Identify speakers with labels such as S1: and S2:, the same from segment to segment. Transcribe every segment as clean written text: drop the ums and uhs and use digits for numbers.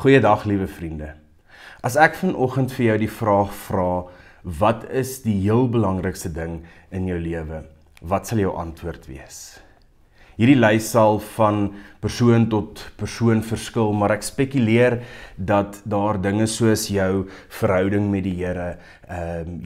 S1: Goeiedag, liewe vriende. As ek vanoggend vir jou die vraag vra, wat is die heel belangrikste ding in jou lewe? Wat sal jou antwoord wees? Hierdie lys sal van persoon tot persoon verskil, maar ek spekuleer dat daar dinge soos jou verhouding met die Here,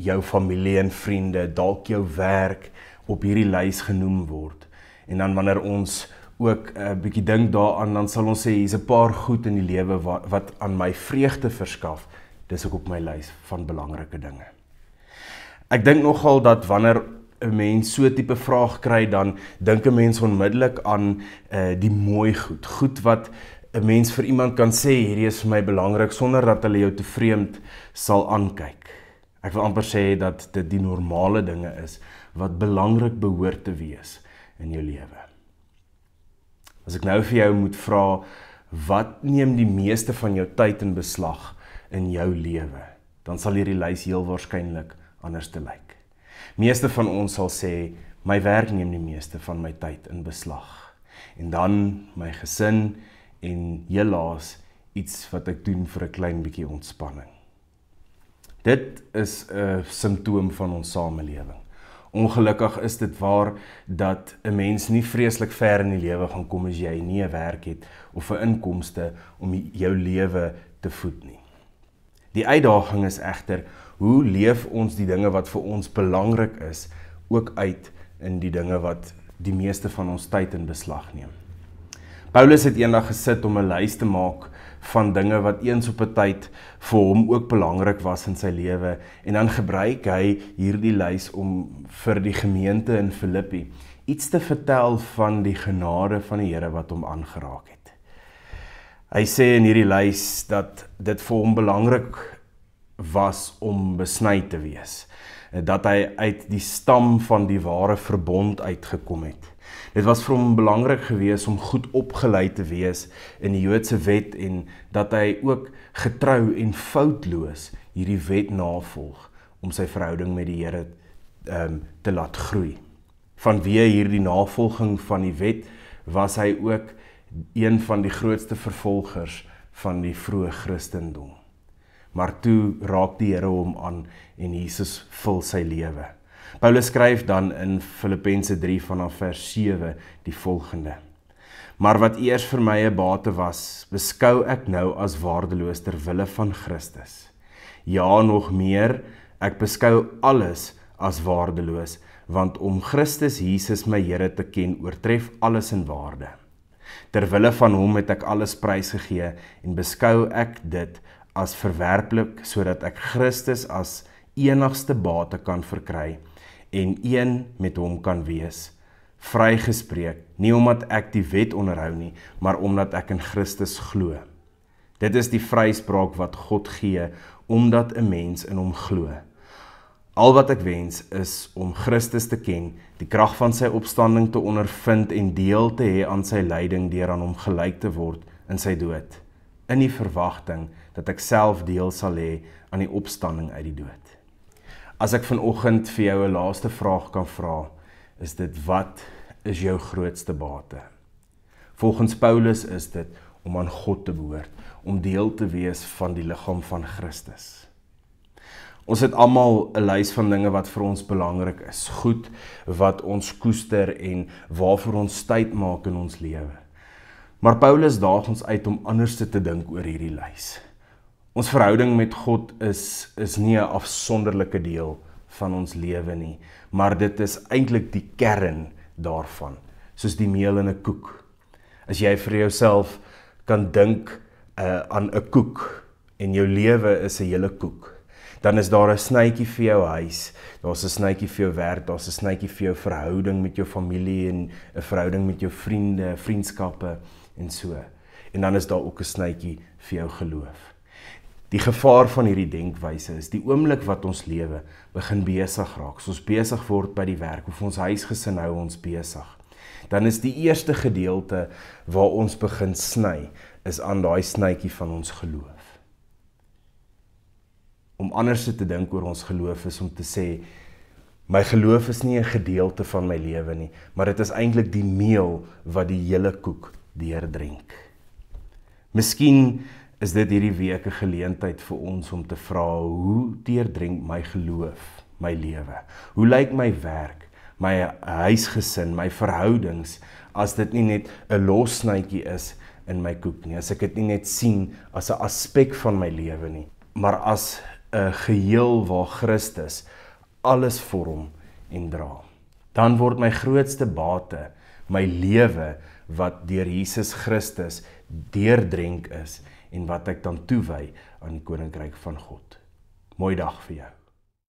S1: jou familie en vriende, dalk jou werk op hierdie lys genoem word. En dan wanneer ons ook 'n bietjie dink daaraan, dan sal ons sê, hier's 'n paar goed in die lewe wat aan my vreugde verskaf. Dis ook op my lys van belangrike dinge. Ek dink nogal dat wanneer 'n mens so 'n tipe vraag kry, dan dink 'n mens onmiddellik aan die mooi goed. Goed wat 'n mens vir iemand kan sê, hierdie is vir my belangrik, sonder dat hulle jou te vreemd sal aankyk. Ek wil amper sê dat dit die normale dinge is, wat belangrik behoort te wees in jou lewe. As ek nou vir jou moet vra, wat neem die meeste van jou tyd in beslag in jou lewe, dan sal hierdie lys heel waarskynlik anders te lyk. Meeste van ons sal sê, my werk neem die meeste van my tyd in beslag. En dan my gesin en helaas iets wat ek doen vir 'n klein bietjie ontspanning. Dit is 'n simptoom van ons samelewing. Ongelukkig is dit waar dat 'n mens nie vreeslik ver in die lewe gaan kom as jy nie 'n werk het of 'n inkomste om jou lewe te voed nie. Die uitdaging is egter, hoe leef ons die dinge wat vir ons belangrik is, ook uit in die dinge wat die meeste van ons tyd in beslag neem. Paulus het eendag gesit om 'n lys te maak van dinge wat eens op 'n tyd vir hom ook belangrik was in sy lewe, en dan gebruik hy hierdie lys om vir die gemeente in Filippi iets te vertel van die genade van die Here wat hom aangeraak het. Hy sê in hierdie lys dat dit vir hom belangrik was om besny te wees, dat hy uit die stam van die ware verbond uitgekom het. Dit was vir hom belangrik gewees om goed opgeleid te wees in die Joodse wet, en dat hy ook getrou en foutloos hierdie wet navolg om sy verhouding met die Here te laat groei. Vanweë hierdie navolging van die wet was hy ook een van die grootste vervolgers van die vroeë Christendom. Maar toe raak die Here hom aan en Jesus vul sy lewe. Paulus skryf dan in Filippense 3 vanaf vers 7 die volgende: Maar wat eers vir my 'n bate was, beskou ek nou as waardeloos ter wille van Christus. Ja, nog meer, ek beskou alles as waardeloos, want om Christus Jesus my Here te ken, oortref alles in waarde. Ter wille van hom het ek alles prysgegee en beskou ek dit as verwerplik, sodat ek Christus as enigste bate kan verkry en een met hom kan wees. Vrygespreek, nie omdat ek die wet onderhou nie, maar omdat ek in Christus glo. Dit is die vryspraak wat God gee, omdat 'n mens in hom glo. Al wat ek wens is om Christus te ken, die krag van sy opstanding te ondervind en deel te hê aan sy lyding deur aan hom gelyk te word in sy dood, in die verwagting dat ek self deel sal hê aan die opstanding uit die dood. As ek vanoggend vir jou 'n laaste vraag kan vra, is dit: wat is jou grootste bate? Volgens Paulus is dit om aan God te behoort, om deel te wees van die liggaam van Christus. Ons het almal 'n lys van dinge wat vir ons belangrik is, goed wat ons koester en waarvoor ons tyd maak in ons lewe. Maar Paulus daag ons uit om anders te dink oor hierdie lys. Ons verhouding met God is nie 'n afsonderlike deel van ons lewe nie, maar dit is eintlik die kern daarvan, soos die meel in 'n koek. As jy vir jouself kan dink aan 'n koek, en jou lewe is 'n hele koek, dan is daar 'n snytjie vir jou huis, daar's 'n snytjie vir jou werk, daar's 'n snytjie vir jou verhouding met jou familie en 'n verhouding met jou vriende, vriendskappe en so. En dan is daar ook 'n snytjie vir jou geloof. Die gevaar van hierdie denkwyse is die oomblik wat ons lewe begin besig raak, as ons besig word by die werk, of ons huisgesin hou ons besig, dan is die eerste gedeelte waar ons begin sny, is aan daai snytjie van ons geloof. Om anders te dink oor ons geloof is om te sê, my geloof is nie 'n gedeelte van my lewe nie, maar dit is eintlik die meel wat die hele koek deurdrink. Miskien is dit hierdie week 'n geleentheid vir ons om te vra, hoe deurdrink my geloof my lewe? Hoe lyk my werk, my huisgesin, my verhoudings, as dit nie net 'n lossnytjie is in my koek nie, as ek dit nie net sien as 'n aspek van my lewe nie, maar as 'n geheel waar Christus alles vorm en dra. Dan word my grootste bate my lewe wat deur Jesus Christus deurdrenk is en wat ek dan toewy aan die koninkryk van God. Mooi dag vir jou.